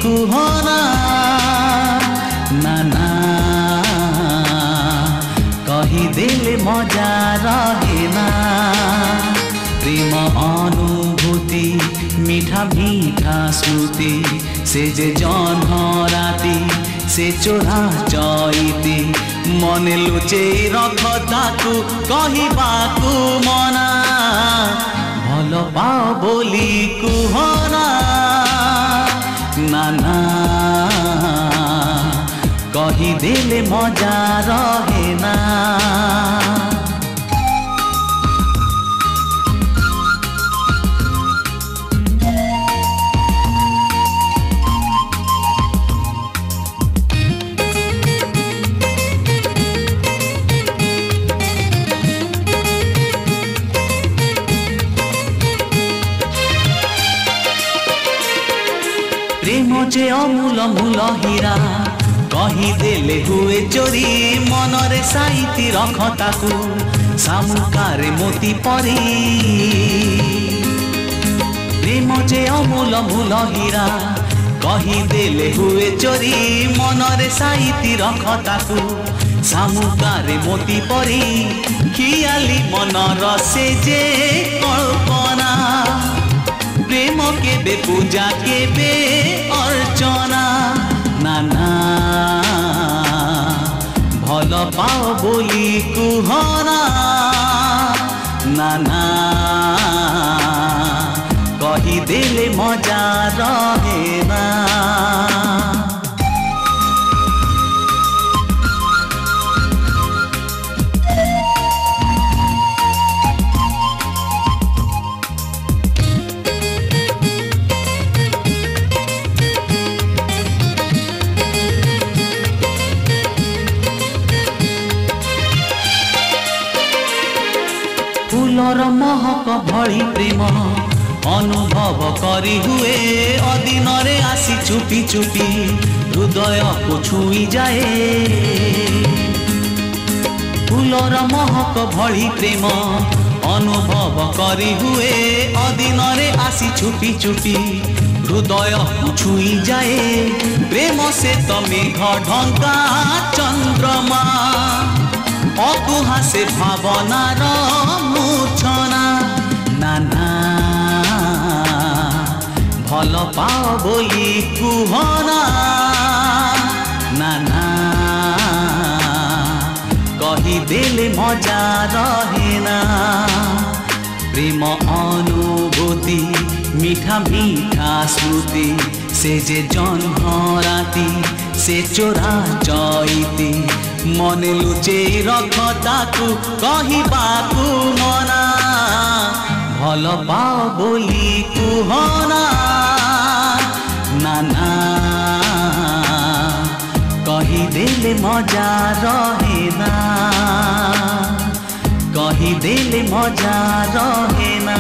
कुहना नाना कहिदेले मजा रहेना प्रेम अनुभूति मीठा मीठा स्मृति से जे जन्म राति से चोरा चैती मने लुचे रख ताकू कहिबाकू मना भल पाओ बोली कुहना नाना कहिदेले मजा रहेना प्रेम जे अमूल मूल हीरा कहिदेले हुए चोरी मनरे साइती रख ताकू सामुकारे मोती परी प्रेम जे अमूल मूल हीरा कहिदेले हुए चोरी मनरे साइती रख ताकू सामुकारे मोती परी खियाली मनर से जे कल्पना प्रेम केबे पूजा केबे अर्चना नाना भल पाओ बोली कुहना नाना कहिदेले मजा रहेना फूलर महक भली प्रेम अनुभव करी हुए अदिन रे आसी चुपी चुपी हृदय को छुई जाए फूलर महक भली प्रेम अनुभव करी हुए अदिन रे आसी चुपी चुपी हृदय को छुई जाए प्रेम से तमे ढंका चंद्रमा अकुहा से भावनार मूर्छना नाना भल पाओ बोली कुहना नाना कहिदेले मजा रहेना प्रेम अनुभूति मीठा मीठा स्मृति से जे जन्म राति से चोरा चैती मने लुचे रख ताकू कहिबाकू मना भल पाओ बोली कुहना नाना कहिदेले मजा रहेना कहिदेले मजा रहेना।